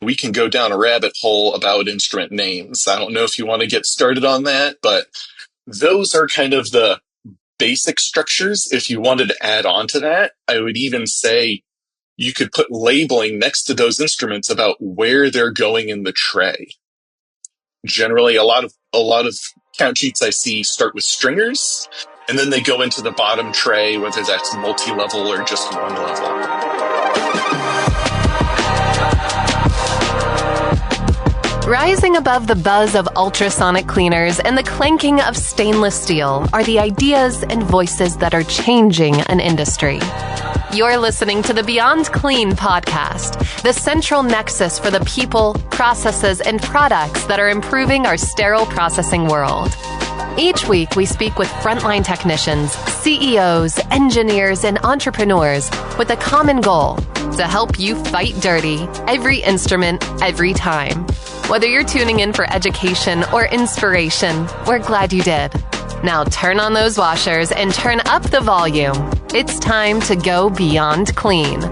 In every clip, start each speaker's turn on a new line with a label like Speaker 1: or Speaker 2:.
Speaker 1: we can go down a rabbit hole about instrument names. I don't know if you want to get started on that, but those are kind of the basic structures. If you wanted to add on to that, I would even say you could put labeling next to those instruments about where they're going in the tray. Generally, a lot of count sheets I see start with stringers, and then they go into the bottom tray, whether that's multi-level or just one level.
Speaker 2: Rising above the buzz of ultrasonic cleaners and the clanking of stainless steel are the ideas and voices that are changing an industry. You're listening to the Beyond Clean podcast, the central nexus for the people, processes, and products that are improving our sterile processing world. Each week, we speak with frontline technicians, CEOs, engineers, and entrepreneurs with a common goal: to help you fight dirty, every instrument, every time. Whether you're tuning in for education or inspiration, we're glad you did. Now turn on those washers and turn up the volume. It's time to go beyond clean.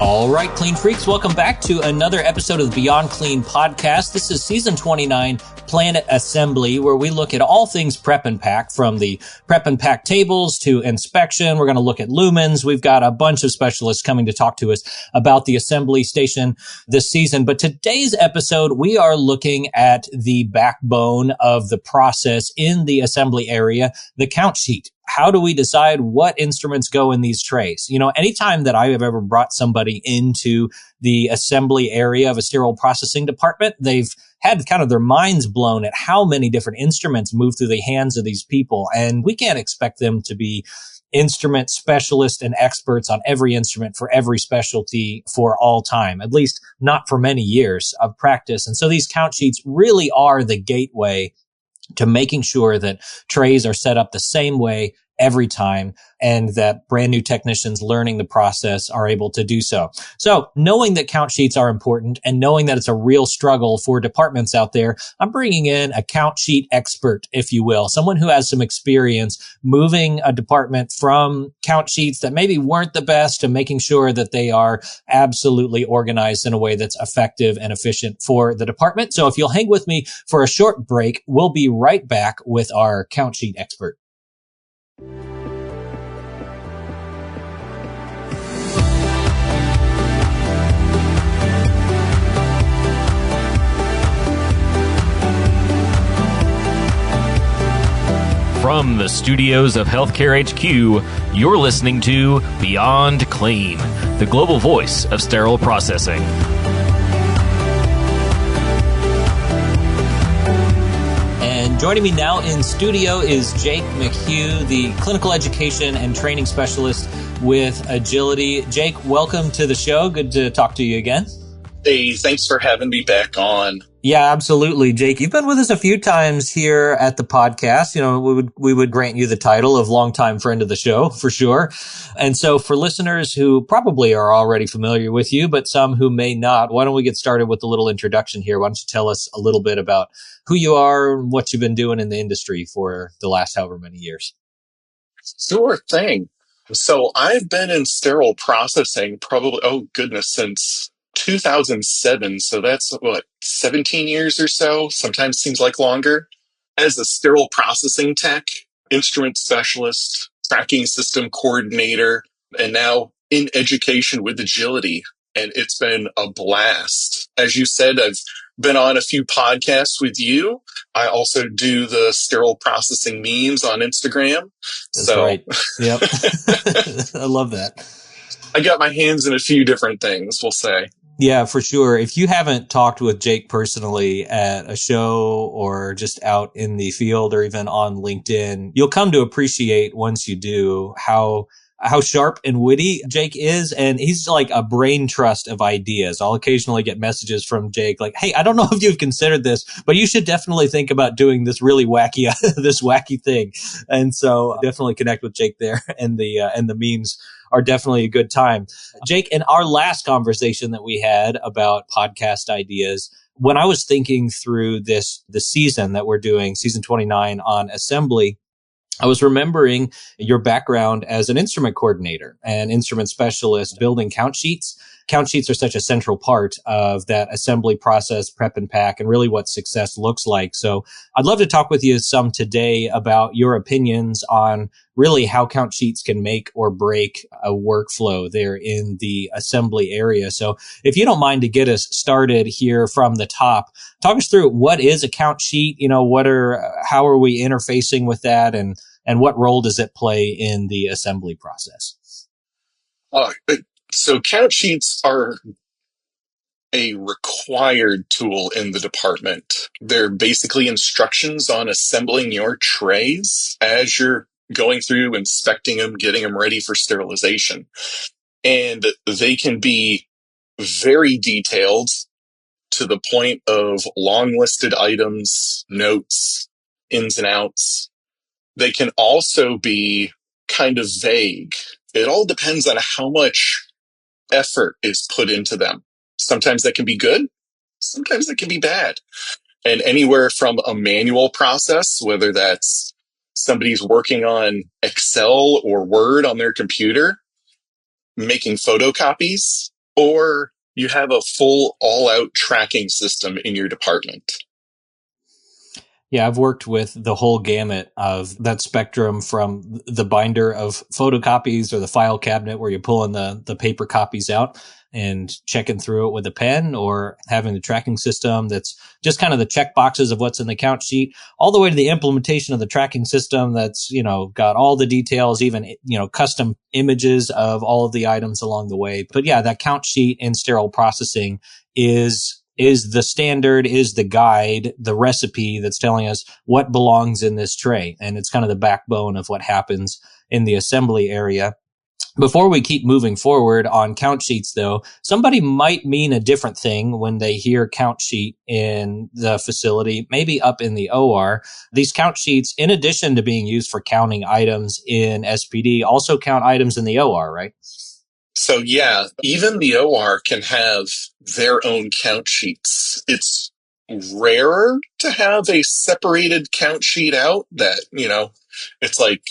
Speaker 3: All right, Clean Freaks, welcome back to another episode of the Beyond Clean podcast. This is season 29, Planet Assembly, where we look at all things prep and pack, from the prep and pack tables to inspection. We're going to look at lumens. We've got a bunch of specialists coming to talk to us about the assembly station this season. But today's episode, we are looking at the backbone of the process in the assembly area, the count sheet. How do we decide what instruments go in these trays? You know, anytime that I have ever brought somebody into the assembly area of a sterile processing department, they've had kind of their minds blown at how many different instruments move through the hands of these people. And we can't expect them to be instrument specialists and experts on every instrument for every specialty for all time, at least not for many years of practice. And so these count sheets really are the gateway to making sure that trays are set up the same way every time, and that brand new technicians learning the process are able to do so. So knowing that count sheets are important and knowing that it's a real struggle for departments out there, I'm bringing in a count sheet expert, if you will, someone who has some experience moving a department from count sheets that maybe weren't the best to making sure that they are absolutely organized in a way that's effective and efficient for the department. So if you'll hang with me for a short break, we'll be right back with our count sheet expert.
Speaker 4: From the studios of Healthcare HQ, you're listening to Beyond Clean, the global voice of sterile processing.
Speaker 3: And joining me now in studio is Jake McHugh, the clinical education and training specialist with Agiliti. Jake, welcome to the show. Good to talk to you again.
Speaker 1: Hey, thanks for having me back on.
Speaker 3: Yeah, absolutely, Jake. You've been with us a few times here at the podcast. You know, we would grant you the title of longtime friend of the show for sure. And so for listeners who probably are already familiar with you, but some who may not, why don't we get started with a little introduction here? Why don't you tell us a little bit about who you are and what you've been doing in the industry for the last however many years?
Speaker 1: Sure thing. So I've been in sterile processing probably, since 2007. So that's 17 years or so. Sometimes seems like longer. As a sterile processing tech, instrument specialist, tracking system coordinator, and now in education with Agiliti. And it's been a blast. As you said, I've been on a few podcasts with you. I also do the sterile processing memes on Instagram.
Speaker 3: That's right. Yep. I love that.
Speaker 1: I got my hands in a few different things, we'll say.
Speaker 3: Yeah, for sure. If you haven't talked with Jake personally at a show or just out in the field or even on LinkedIn, you'll come to appreciate once you do how sharp and witty Jake is. And he's like a brain trust of ideas. I'll occasionally get messages from Jake like, hey, I don't know if you've considered this, but you should definitely think about doing this really wacky, this wacky thing. And so definitely connect with Jake there. And the memes are definitely a good time. Jake, in our last conversation that we had about podcast ideas, when I was thinking through the season that we're doing, season 29 on assembly, I was remembering your background as an instrument coordinator and instrument specialist building count sheets. Count sheets are such a central part of that assembly process, prep and pack, and really what success looks like. So I'd love to talk with you some today about your opinions on really how count sheets can make or break a workflow there in the assembly area. So if you don't mind to get us started here from the top, talk us through what is a count sheet, how are we interfacing with that, and what role does it play in the assembly process?
Speaker 1: Uh, so count sheets are a required tool in the department. They're basically instructions on assembling your trays as you're going through, inspecting them, getting them ready for sterilization. And they can be very detailed to the point of long listed items, notes, ins and outs. They can also be kind of vague. It all depends on how much effort is put into them. Sometimes that can be good. Sometimes that can be bad. And anywhere from a manual process, whether that's somebody's working on Excel or Word on their computer, making photocopies, or you have a full all-out tracking system in your department.
Speaker 3: Yeah, I've worked with the whole gamut of that spectrum, from the binder of photocopies or the file cabinet where you're pulling the paper copies out and checking through it with a pen, or having the tracking system that's just kind of the check boxes of what's in the count sheet, all the way to the implementation of the tracking system that's, got all the details, even, custom images of all of the items along the way. But yeah, that count sheet in sterile processing is the standard, is the guide, the recipe that's telling us what belongs in this tray. And it's kind of the backbone of what happens in the assembly area. Before we keep moving forward on count sheets, though, somebody might mean a different thing when they hear count sheet in the facility, maybe up in the OR. These count sheets, in addition to being used for counting items in SPD, also count items in the OR, right?
Speaker 1: So yeah, even the OR can have their own count sheets. It's rarer to have a separated count sheet out that, it's like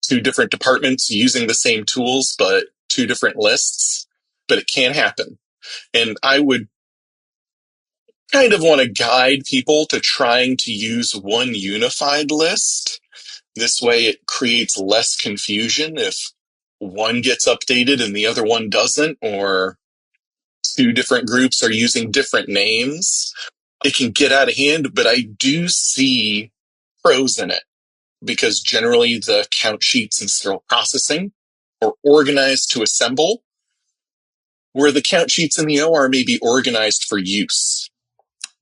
Speaker 1: two different departments using the same tools, but two different lists. But it can happen. And I would kind of want to guide people to trying to use one unified list. This way it creates less confusion if one gets updated and the other one doesn't, or two different groups are using different names. It can get out of hand, but I do see pros in it, because generally the count sheets in sterile processing are organized to assemble, where the count sheets in the OR may be organized for use.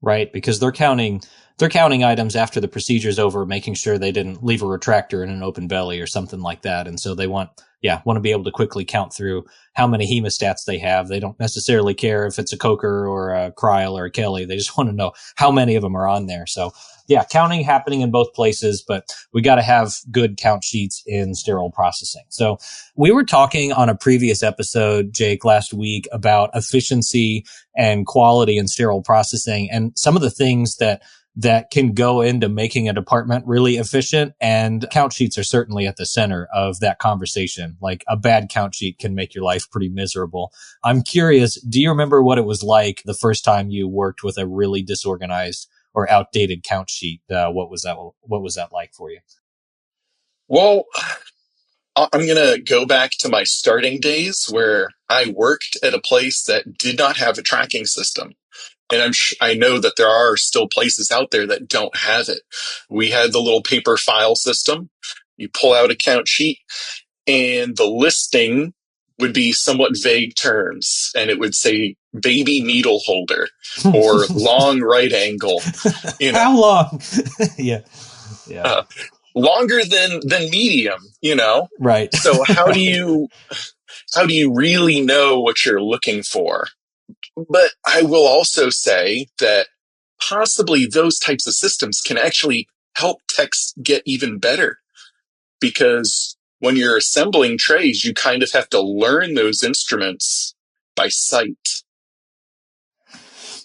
Speaker 3: Right, because they're counting items after the procedure's over, making sure they didn't leave a retractor in an open belly or something like that. And so they want to be able to quickly count through how many hemostats they have. They don't necessarily care if it's a Coker or a Cryle or a Kelly. They just want to know how many of them are on there. So yeah, counting happening in both places, but we got to have good count sheets in sterile processing. So we were talking on a previous episode, Jake, last week about efficiency and quality in sterile processing, and some of the things that can go into making a department really efficient. And count sheets are certainly at the center of that conversation. Like, a bad count sheet can make your life pretty miserable. I'm curious, do you remember what it was like the first time you worked with a really disorganized or outdated count sheet? What was that like for you?
Speaker 1: Well, I'm going to go back to my starting days where I worked at a place that did not have a tracking system. And I know that there are still places out there that don't have it. We had the little paper file system. You pull out a count sheet, and the listing would be somewhat vague terms. And it would say baby needle holder or long right angle.
Speaker 3: How long? Yeah.
Speaker 1: Longer than medium,
Speaker 3: Right.
Speaker 1: So how do you really know what you're looking for? But I will also say that possibly those types of systems can actually help techs get even better, because when you're assembling trays, you kind of have to learn those instruments by sight.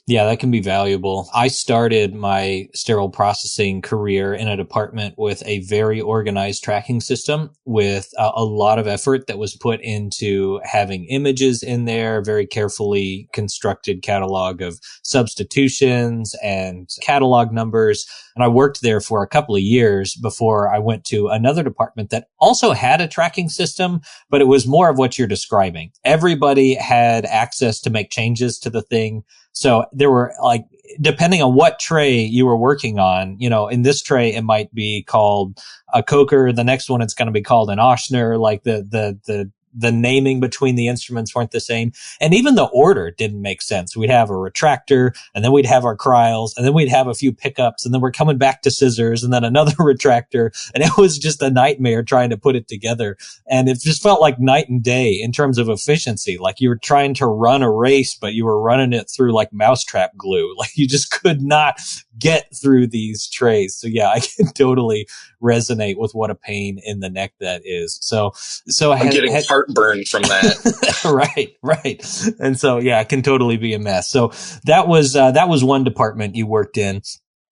Speaker 3: Yeah, that can be valuable. I started my sterile processing career in a department with a very organized tracking system with a lot of effort that was put into having images in there, very carefully constructed catalog of substitutions and catalog numbers. And I worked there for a couple of years before I went to another department that also had a tracking system, but it was more of what you're describing. Everybody had access to make changes to the thing. So there were like, depending on what tray you were working on, in this tray, it might be called a Coker. The next one, it's going to be called an Ochsner. Like the naming between the instruments weren't the same. And even the order didn't make sense. We'd have a retractor, and then we'd have our cryals, and then we'd have a few pickups, and then we're coming back to scissors, and then another retractor. And it was just a nightmare trying to put it together. And it just felt like night and day in terms of efficiency. Like you were trying to run a race, but you were running it through like mousetrap glue. Like you just could not get through these trays. So yeah, I can totally resonate with what a pain in the neck that is. So
Speaker 1: I'm getting heartburn from that.
Speaker 3: Right. And so, yeah, it can totally be a mess. So that was one department you worked in.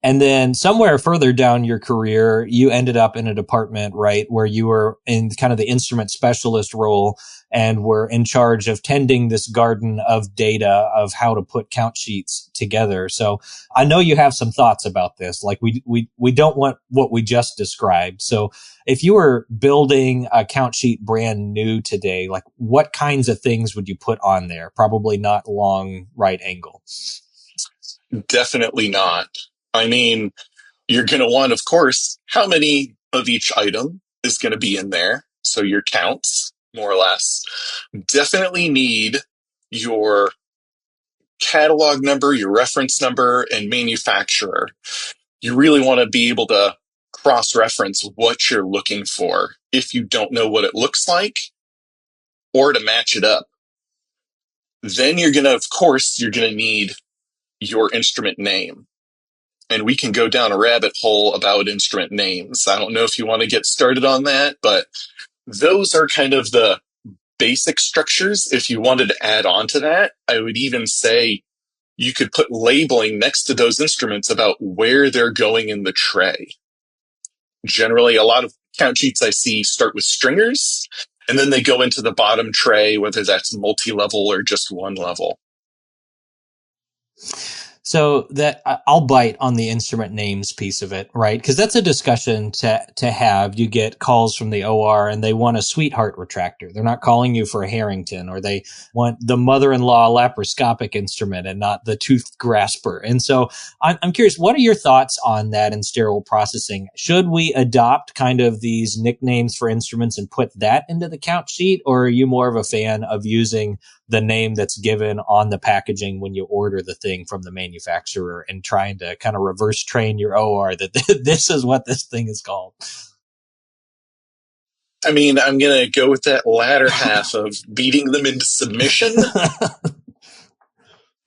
Speaker 3: And then somewhere further down your career, you ended up in a department, right, where you were in kind of the instrument specialist role and were in charge of tending this garden of data of how to put count sheets together. So I know you have some thoughts about this. Like we don't want what we just described. So if you were building a count sheet brand new today, like what kinds of things would you put on there? Probably not long right angle.
Speaker 1: Definitely not. I mean, you're going to want, of course, how many of each item is going to be in there. So your counts, more or less. Definitely need your catalog number, your reference number, and manufacturer. You really want to be able to cross-reference what you're looking for if you don't know what it looks like, or to match it up. Then you're going to need your instrument name. And we can go down a rabbit hole about instrument names. I don't know if you want to get started on that, but those are kind of the basic structures. If you wanted to add on to that, I would even say you could put labeling next to those instruments about where they're going in the tray. Generally, a lot of count sheets I see start with stringers, and then they go into the bottom tray, whether that's multi-level or just one level.
Speaker 3: So that I'll bite on the instrument names piece of it, right? Because that's a discussion to have. You get calls from the OR and they want a sweetheart retractor. They're not calling you for a Harrington, or they want the mother-in-law laparoscopic instrument and not the tooth grasper. And so I'm curious, what are your thoughts on that in sterile processing? Should we adopt kind of these nicknames for instruments and put that into the count sheet? Or are you more of a fan of using the name that's given on the packaging when you order the thing from the manufacturer and trying to kind of reverse train your OR that this is what this thing is called?
Speaker 1: I mean, I'm going to go with that latter half of beating them into submission.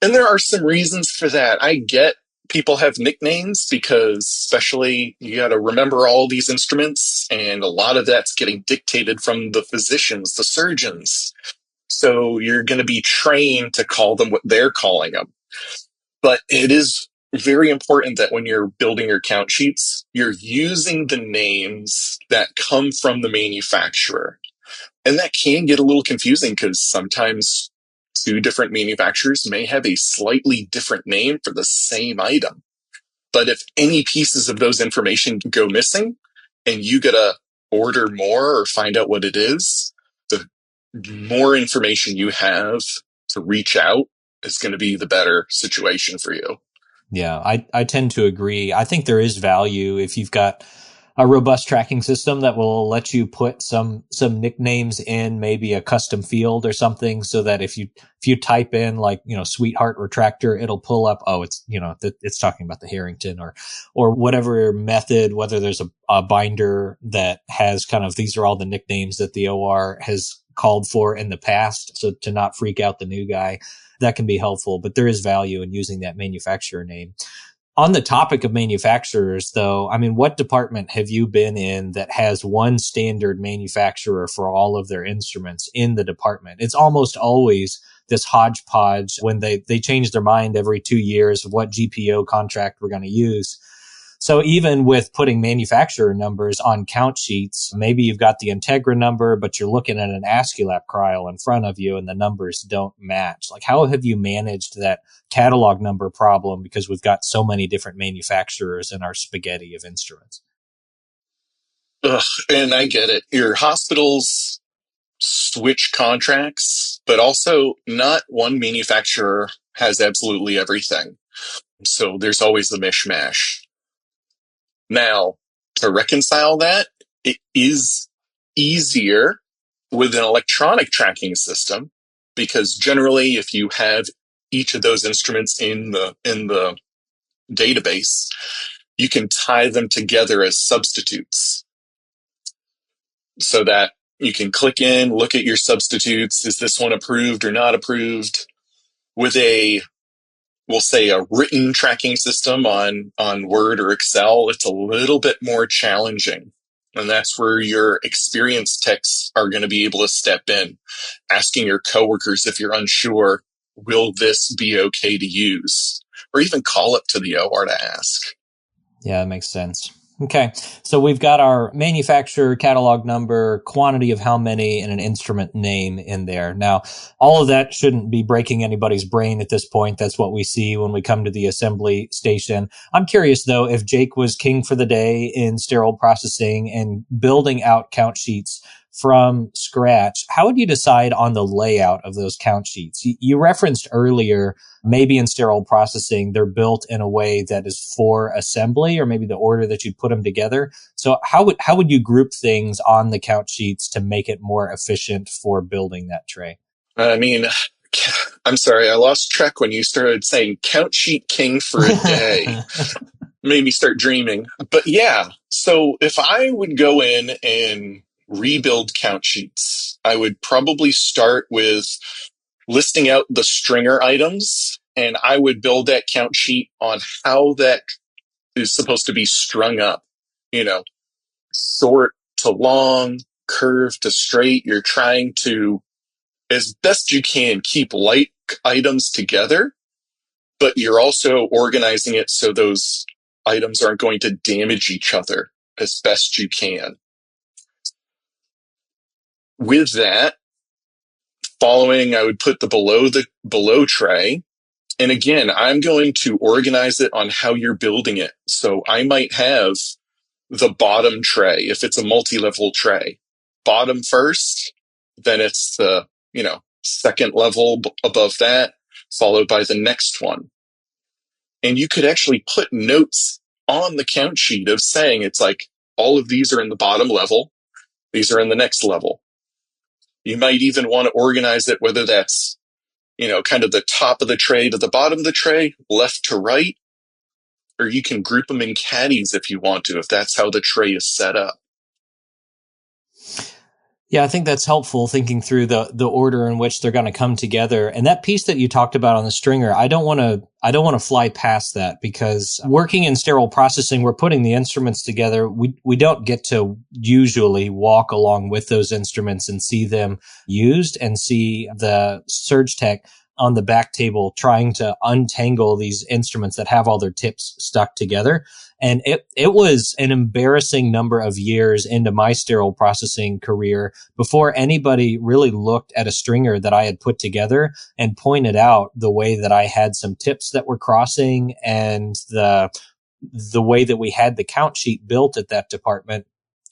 Speaker 1: And there are some reasons for that. I get people have nicknames because especially you got to remember all these instruments, and a lot of that's getting dictated from the physicians, the surgeons. So you're going to be trained to call them what they're calling them. But it is very important that when you're building your count sheets, you're using the names that come from the manufacturer. And that can get a little confusing because sometimes two different manufacturers may have a slightly different name for the same item. But if any pieces of those information go missing and you got to order more or find out what it is, the more information you have to reach out is going to be the better situation for you.
Speaker 3: Yeah, I tend to agree. I think there is value if you've got a robust tracking system that will let you put some nicknames in, maybe a custom field or something, so that if you type in like, sweetheart retractor, it'll pull up, it's, it's talking about the Harrington or whatever method, whether there's a binder that has kind of, these are all the nicknames that the OR has called for in the past. So to not freak out the new guy, that can be helpful, but there is value in using that manufacturer name. On the topic of manufacturers, though, I mean, what department have you been in that has one standard manufacturer for all of their instruments in the department? It's almost always this hodgepodge when they change their mind every 2 years of what GPO contract we're going to use. So even with putting manufacturer numbers on count sheets, maybe you've got the Integra number, but you're looking at an Aesculap cryo in front of you and the numbers don't match. Like, how have you managed that catalog number problem? Because we've got so many different manufacturers in our spaghetti of instruments.
Speaker 1: Ugh, and I get it. Your hospitals switch contracts, but also not one manufacturer has absolutely everything. So there's always the mishmash. Now, to reconcile that, it is easier with an electronic tracking system, because generally if you have each of those instruments in the database, you can tie them together as substitutes so that you can click in, look at your substitutes. Is this one approved or not approved? With we'll say a written tracking system on Word or Excel, it's a little bit more challenging. And that's where your experienced techs are going to be able to step in, asking your coworkers if you're unsure, will this be okay to use? Or even call up to the OR to ask.
Speaker 3: Yeah, that makes sense. Okay. So we've got our manufacturer catalog number, quantity of how many, and an instrument name in there. Now, all of that shouldn't be breaking anybody's brain at this point. That's what we see when we come to the assembly station. I'm curious, though, if Jake was king for the day in sterile processing and building out count sheets from scratch, how would you decide on the layout of those count sheets? You referenced earlier, maybe in sterile processing, they're built in a way that is for assembly, or maybe the order that you put them together. So how would you group things on the count sheets to make it more efficient for building that tray?
Speaker 1: I mean, I'm sorry, I lost track when you started saying count sheet king for a day. Made me start dreaming. But yeah, so if I would go in and rebuild count sheets, I would probably start with listing out the stringer items, and I would build that count sheet on how that is supposed to be strung up. You know, short to long, curved to straight. You're trying to, as best you can, keep like items together, but you're also organizing it so those items aren't going to damage each other as best you can. With that, following, I would put the below tray. And again, I'm going to organize it on how you're building it. So I might have the bottom tray, if it's a multi-level tray, bottom first, then it's the, second level above that, followed by the next one. And you could actually put notes on the count sheet of saying, it's like, all of these are in the bottom level. These are in the next level. You might even want to organize it, whether that's, kind of the top of the tray to the bottom of the tray, left to right, or you can group them in caddies if you want to, if that's how the tray is set up.
Speaker 3: Yeah, I think that's helpful, thinking through the order in which they're going to come together. And that piece that you talked about on the stringer, I don't want to fly past that, because working in sterile processing, we're putting the instruments together. We don't get to usually walk along with those instruments and see them used, and see the surge tech on the back table trying to untangle these instruments that have all their tips stuck together. And it was an embarrassing number of years into my sterile processing career before anybody really looked at a stringer that I had put together and pointed out the way that I had some tips that were crossing, and the way that we had the count sheet built at that department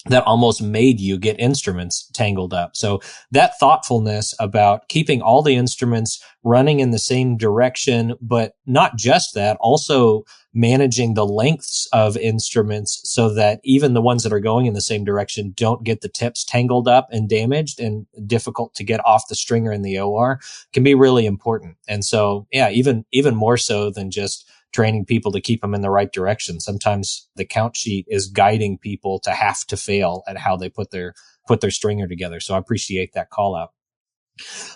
Speaker 3: that almost made you get instruments tangled up. So that thoughtfulness about keeping all the instruments running in the same direction, but not just that, also managing the lengths of instruments so that even the ones that are going in the same direction don't get the tips tangled up and damaged and difficult to get off the stringer in the OR, can be really important. And so, yeah, even more so than just training people to keep them in the right direction. Sometimes the count sheet is guiding people to have to fail at how they put their stringer together. So I appreciate that call out.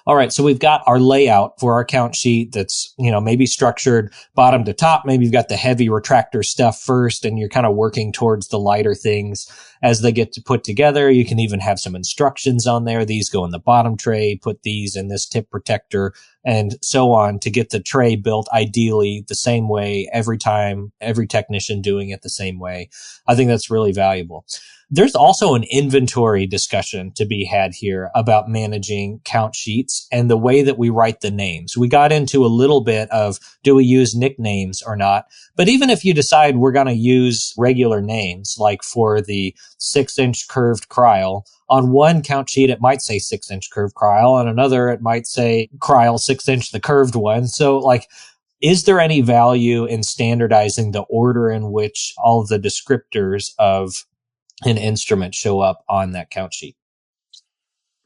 Speaker 3: All right, so we've got our layout for our count sheet that's, maybe structured bottom to top. Maybe you've got the heavy retractor stuff first and you're kind of working towards the lighter things as they get to put together. You can even have some instructions on there. These go in the bottom tray, put these in this tip protector, and so on to get the tray built ideally the same way every time, every technician doing it the same way. I think that's really valuable. There's also an inventory discussion to be had here about managing count sheets and the way that we write the names. We got into a little bit of, do we use nicknames or not? But even if you decide we're going to use regular names, like for the 6-inch curved cryle, on one count sheet, it might say 6-inch curved cryle. On another, it might say cryle 6-inch, the curved one. So is there any value in standardizing the order in which all of the descriptors of an instrument show up on that count sheet?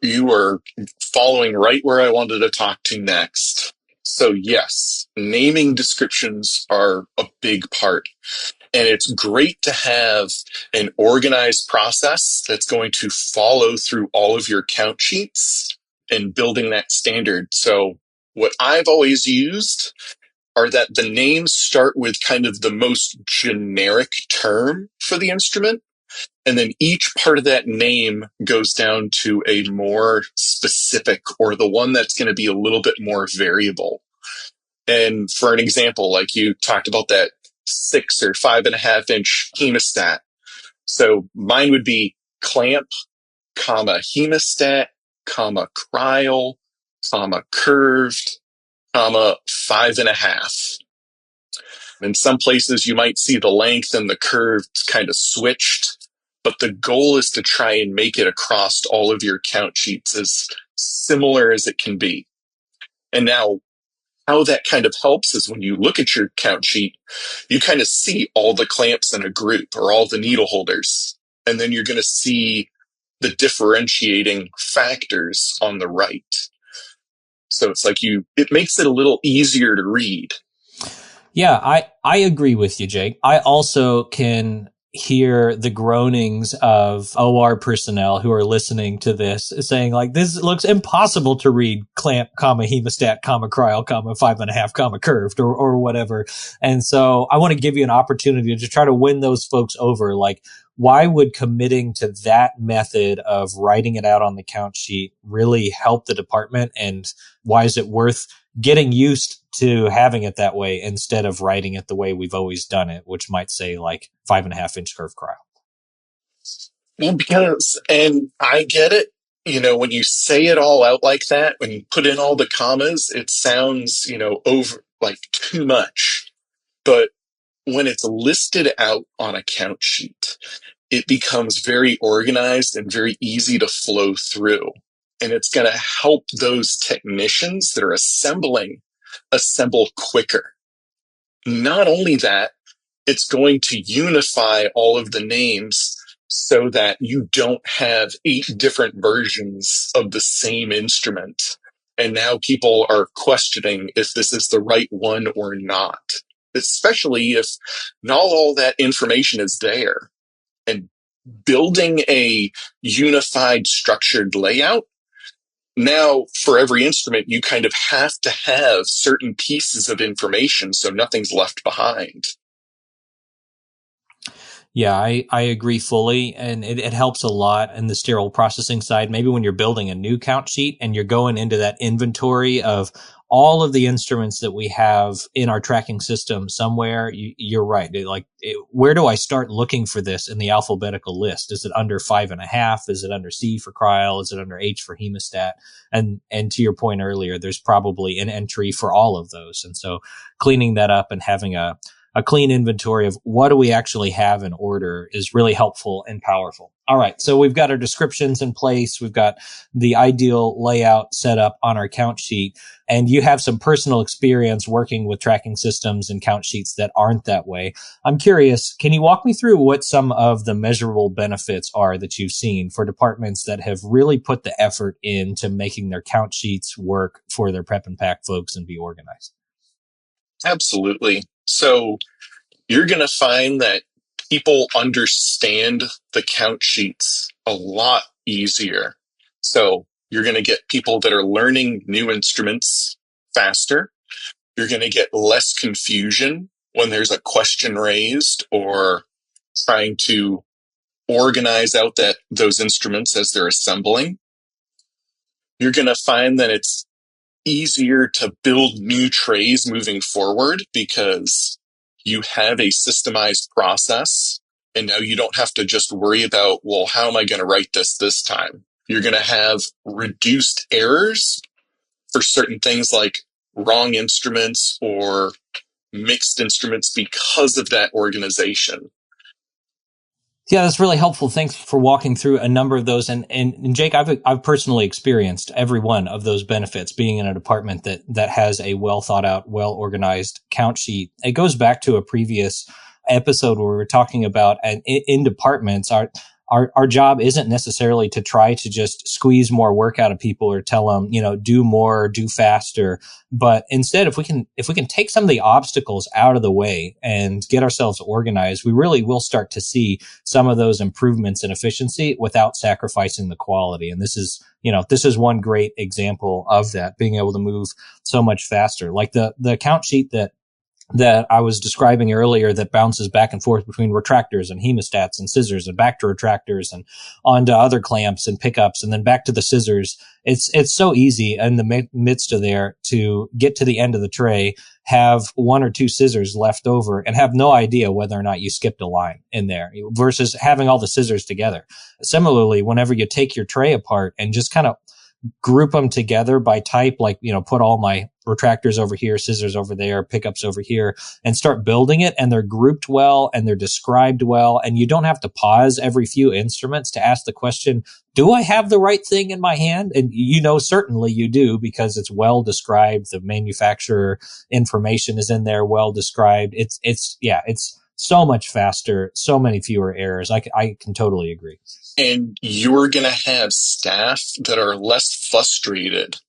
Speaker 1: You are following right where I wanted to talk to next. So yes, naming descriptions are a big part. And it's great to have an organized process that's going to follow through all of your count sheets and building that standard. So what I've always used are that the names start with kind of the most generic term for the instrument. And then each part of that name goes down to a more specific, or the one that's going to be a little bit more variable. And for an example, like you talked about that 6 or 5.5-inch hemostat. So mine would be clamp, comma, hemostat, comma, cryle, comma, curved, comma, 5.5. In some places, you might see the length and the curve kind of switched, but the goal is to try and make it across all of your count sheets as similar as it can be. And now, how that kind of helps is when you look at your count sheet, you kind of see all the clamps in a group or all the needle holders. And then you're going to see the differentiating factors on the right. So it's like it makes it a little easier to read.
Speaker 3: Yeah, I agree with you, Jake. I also can hear the groanings of OR personnel who are listening to this saying this looks impossible to read clamp, comma, hemostat, comma, cryle, comma, 5.5, comma, curved or whatever. And so I want to give you an opportunity to try to win those folks over. Why would committing to that method of writing it out on the count sheet really help the department? And why is it worth getting used to having it that way instead of writing it the way we've always done it, which might say 5.5-inch curved cryle?
Speaker 1: Well, and I get it, when you say it all out like that, when you put in all the commas, it sounds, over too much. But when it's listed out on a count sheet, it becomes very organized and very easy to flow through. And it's going to help those technicians that are assemble quicker. Not only that, it's going to unify all of the names so that you don't have 8 different versions of the same instrument. And now people are questioning if this is the right one or not, especially if not all that information is there. And building a unified structured layout, now for every instrument, you kind of have to have certain pieces of information so nothing's left behind.
Speaker 3: Yeah, I agree fully. And it helps a lot in the sterile processing side. Maybe when you're building a new count sheet and you're going into that inventory of all of the instruments that we have in our tracking system somewhere, you're right. Where do I start looking for this in the alphabetical list? Is it under 5.5? Is it under C for cryle? Is it under H for hemostat? And to your point earlier, there's probably an entry for all of those. And so cleaning that up and having a clean inventory of what do we actually have in order is really helpful and powerful. All right. So we've got our descriptions in place. We've got the ideal layout set up on our count sheet. And you have some personal experience working with tracking systems and count sheets that aren't that way. I'm curious, can you walk me through what some of the measurable benefits are that you've seen for departments that have really put the effort into making their count sheets work for their prep and pack folks and be organized?
Speaker 1: Absolutely. So you're going to find that people understand the count sheets a lot easier. So You're going to get people that are learning new instruments faster. You're going to get less confusion when there's a question raised or trying to organize out those instruments as they're assembling. You're going to find that it's easier to build new trays moving forward because you have a systemized process, and now you don't have to just worry about, well, how am I going to write this time? You're going to have reduced errors for certain things like wrong instruments or mixed instruments because of that organization.
Speaker 3: Yeah, that's really helpful. Thanks for walking through a number of those. And Jake, I've personally experienced every one of those benefits being in a department that has a well thought out, well organized count sheet. It goes back to a previous episode where we were talking about in departments, our job isn't necessarily to try to just squeeze more work out of people or tell them, do more, do faster. But instead, if we can take some of the obstacles out of the way and get ourselves organized, we really will start to see some of those improvements in efficiency without sacrificing the quality. And this is one great example of that, being able to move so much faster. Like the count sheet that I was describing earlier that bounces back and forth between retractors and hemostats and scissors and back to retractors and onto other clamps and pickups and then back to the scissors. It's so easy in the midst of there to get to the end of the tray, have one or two scissors left over and have no idea whether or not you skipped a line in there versus having all the scissors together. Similarly, whenever you take your tray apart and just kind of group them together by type, like, put all my retractors over here, scissors over there, pickups over here, and start building it. And they're grouped well and they're described well. And you don't have to pause every few instruments to ask the question, do I have the right thing in my hand? And certainly you do, because it's well described. The manufacturer information is in there, well described. It's so much faster, so many fewer errors. I can totally agree.
Speaker 1: And you're going to have staff that are less frustrated,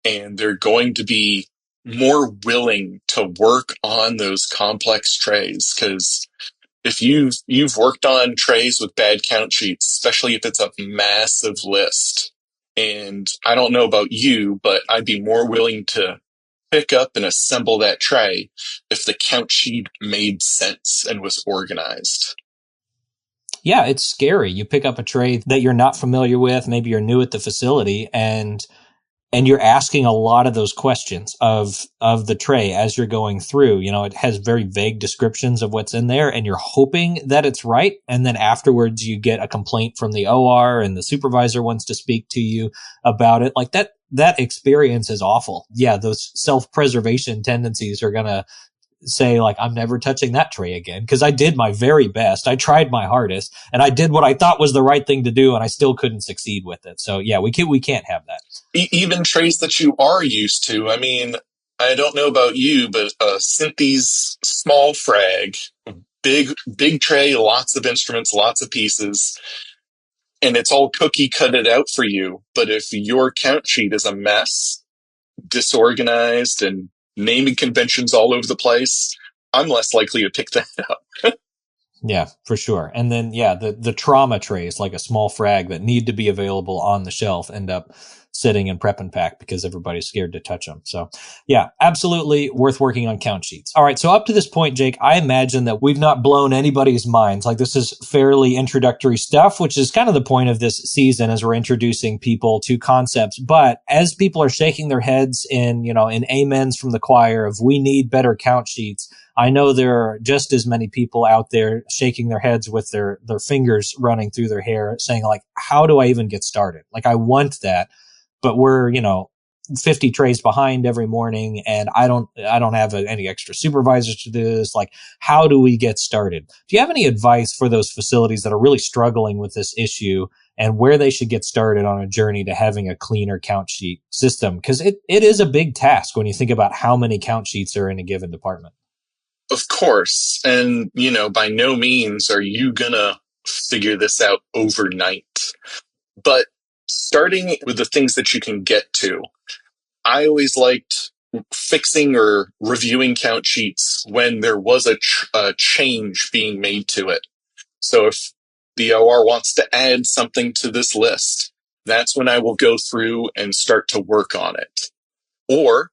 Speaker 1: and they're going to be more willing to work on those complex trays. Because if you've worked on trays with bad count sheets, especially if it's a massive list, and I don't know about you, but I'd be more willing to pick up and assemble that tray if the count sheet made sense and was organized.
Speaker 3: Yeah, it's scary. You pick up a tray that you're not familiar with. Maybe you're new at the facility and you're asking a lot of those questions of the tray as you're going through. It has very vague descriptions of what's in there and you're hoping that it's right. And then afterwards you get a complaint from the OR and the supervisor wants to speak to you about it. Like that experience is awful. Yeah, those self-preservation tendencies are going to say, like, I'm never touching that tray again because I did my very best. I tried my hardest and I did what I thought was the right thing to do and I still couldn't succeed with it. So yeah, we can't have that.
Speaker 1: Even trays that you are used to. I mean, I don't know about you, but Synthes small frag, big tray, lots of instruments, lots of pieces, and it's all cookie cutted out for you. But if your count sheet is a mess, disorganized, and naming conventions all over the place, I'm less likely to pick that up.
Speaker 3: Yeah, for sure. And then, the trauma trays, like a small frag that need to be available on the shelf, end up sitting in prep and pack because everybody's scared to touch them. So yeah, absolutely worth working on count sheets. All right. So up to this point, Jake, I imagine that we've not blown anybody's minds. Like, this is fairly introductory stuff, which is kind of the point of this season as we're introducing people to concepts. But as people are shaking their heads in amens from the choir of we need better count sheets, I know there are just as many people out there shaking their heads with their fingers running through their hair saying, like, how do I even get started? Like, I want that, but we're, 50 trays behind every morning and I don't have any extra supervisors to do this. Like, how do we get started? Do you have any advice for those facilities that are really struggling with this issue and where they should get started on a journey to having a cleaner count sheet system? Because it is a big task when you think about how many count sheets are in a given department.
Speaker 1: Of course. And, by no means are you going to figure this out overnight. But starting with the things that you can get to, I always liked fixing or reviewing count sheets when there was a change being made to it. So if the OR wants to add something to this list, That's when I will go through and start to work on it. Or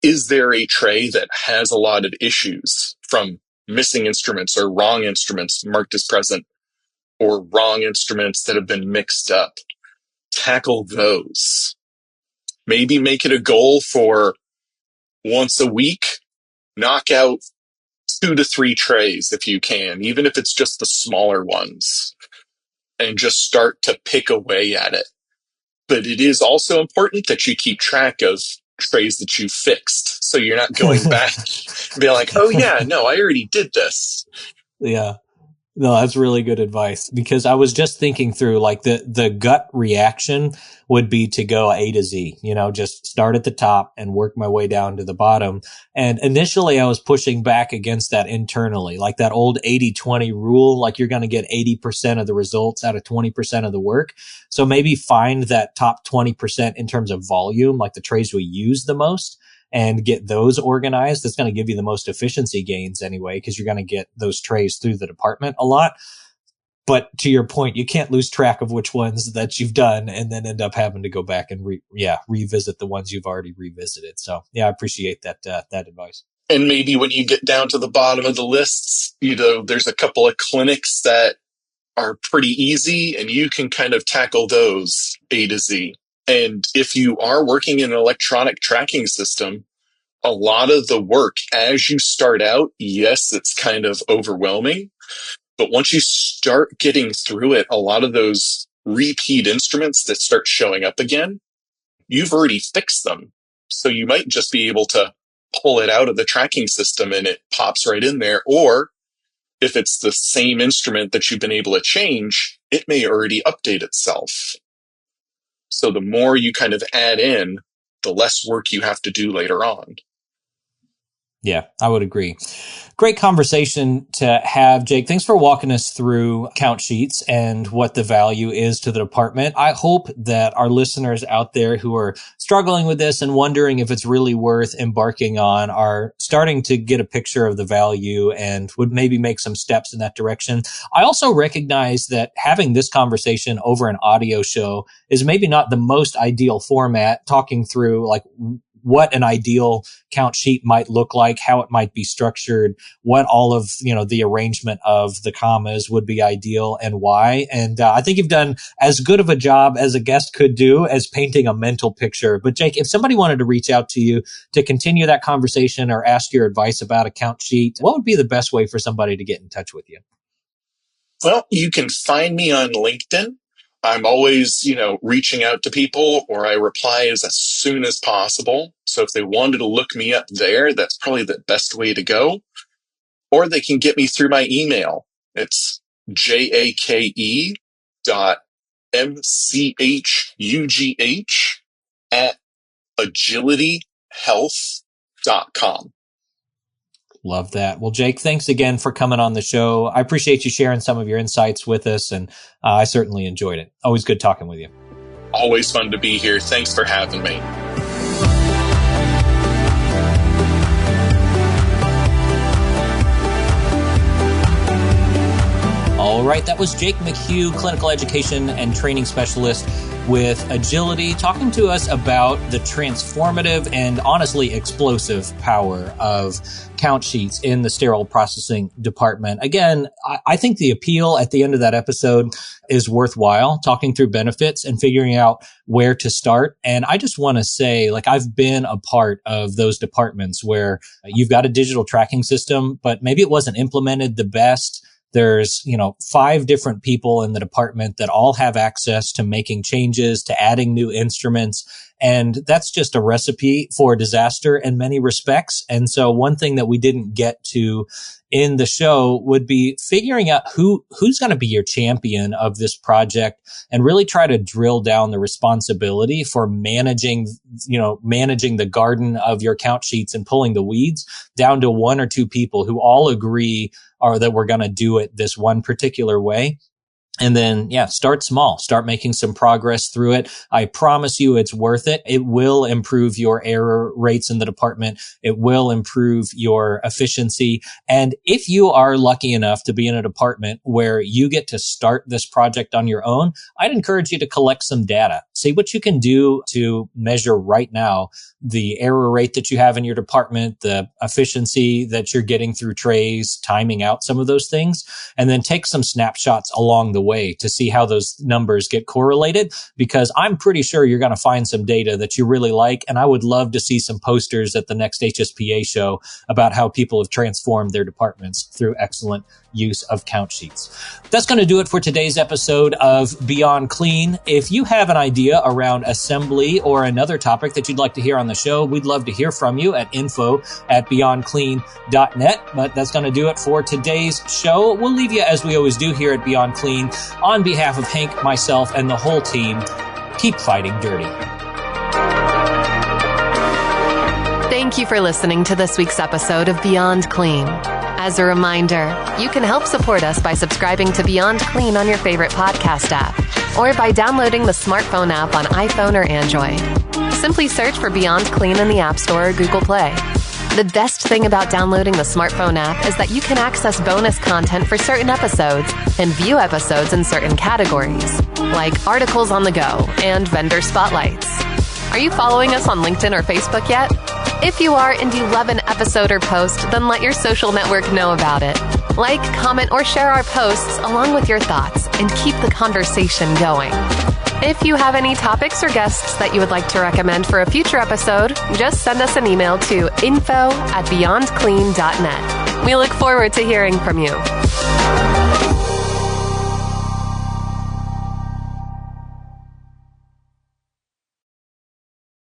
Speaker 1: is there a tray that has a lot of issues from missing instruments or wrong instruments marked as present or wrong instruments that have been mixed up? Tackle those. Maybe make it a goal for once a week, knock out 2 to 3 trays if you can, even if it's just the smaller ones, and just start to pick away at it. But it is also important that you keep track of trays that you fixed, so you're not going back and being like, oh yeah, no, I already did this.
Speaker 3: Yeah. No, that's really good advice, because I was just thinking through, like, the gut reaction would be to go A to Z, just start at the top and work my way down to the bottom. And initially I was pushing back against that internally, like that old 80-20 rule, like you're going to get 80% of the results out of 20% of the work. So maybe find that top 20% in terms of volume, like the trays we use the most, and get those organized. That's going to give you the most efficiency gains anyway, because you're going to get those trays through the department a lot. But to your point, you can't lose track of which ones that you've done and then end up having to go back and revisit the ones you've already revisited. So yeah, I appreciate that advice.
Speaker 1: And maybe when you get down to the bottom of the lists, there's a couple of clinics that are pretty easy and you can kind of tackle those A to Z. And if you are working in an electronic tracking system, a lot of the work as you start out, yes, it's kind of overwhelming. But once you start getting through it, a lot of those repeat instruments that start showing up again, you've already fixed them. So you might just be able to pull it out of the tracking system and it pops right in there. Or if it's the same instrument that you've been able to change, it may already update itself. So the more you kind of add in, the less work you have to do later on.
Speaker 3: Yeah, I would agree. Great conversation to have, Jake. Thanks for walking us through count sheets and what the value is to the department. I hope that our listeners out there who are struggling with this and wondering if it's really worth embarking on are starting to get a picture of the value and would maybe make some steps in that direction. I also recognize that having this conversation over an audio show is maybe not the most ideal format, talking through like what an ideal count sheet might look like, how it might be structured, what all of, the arrangement of the commas would be ideal and why. And I think you've done as good of a job as a guest could do as painting a mental picture. But Jake, if somebody wanted to reach out to you to continue that conversation or ask your advice about a count sheet, what would be the best way for somebody to get in touch with you?
Speaker 1: Well, you can find me on LinkedIn. I'm always, reaching out to people, or I reply as soon as possible. So if they wanted to look me up there, that's probably the best way to go. Or they can get me through my email. It's jake.mchugh@agilityhealth.com.
Speaker 3: Love that. Well, Jake, thanks again for coming on the show. I appreciate you sharing some of your insights with us, and I certainly enjoyed it. Always good talking with you.
Speaker 1: Always fun to be here. Thanks for having me.
Speaker 3: All right, that was Jake McHugh, clinical education and training specialist with Agiliti, talking to us about the transformative and honestly explosive power of count sheets in the sterile processing department. Again, I think the appeal at the end of that episode is worthwhile, talking through benefits and figuring out where to start. And I just want to say, I've been a part of those departments where you've got a digital tracking system, but maybe it wasn't implemented the best. There's, 5 different people in the department that all have access to making changes, to adding new instruments. And that's just a recipe for disaster in many respects. And so one thing that we didn't get to in the show would be figuring out who's going to be your champion of this project and really try to drill down the responsibility for managing the garden of your count sheets and pulling the weeds down to 1 or 2 people who all agree or that we're going to do it this one particular way. And then, start small, start making some progress through it. I promise you it's worth it. It will improve your error rates in the department. It will improve your efficiency. And if you are lucky enough to be in a department where you get to start this project on your own, I'd encourage you to collect some data. See what you can do to measure right now the error rate that you have in your department, the efficiency that you're getting through trays, timing out some of those things, and then take some snapshots along the way to see how those numbers get correlated, because I'm pretty sure you're going to find some data that you really like, and I would love to see some posters at the next HSPA show about how people have transformed their departments through excellent use of count sheets. That's going to do it for today's episode of Beyond Clean. If you have an idea around assembly or another topic that you'd like to hear on the show, we'd love to hear from you at info@beyondclean.net. But that's going to do it for today's show. We'll leave you as we always do here at Beyond Clean. On behalf of Hank, myself, and the whole team, keep fighting dirty.
Speaker 2: Thank you for listening to this week's episode of Beyond Clean. As a reminder, you can help support us by subscribing to Beyond Clean on your favorite podcast app, or by downloading the smartphone app on iPhone or Android. Simply search for Beyond Clean in the App Store or Google Play. The best thing about downloading the smartphone app is that you can access bonus content for certain episodes and view episodes in certain categories, like articles on the go and vendor spotlights. Are you following us on LinkedIn or Facebook yet? If you are and you love an episode or post, then let your social network know about it. Like, comment, or share our posts along with your thoughts and keep the conversation going. If you have any topics or guests that you would like to recommend for a future episode, just send us an email to info@beyondclean.net. We look forward to hearing from you.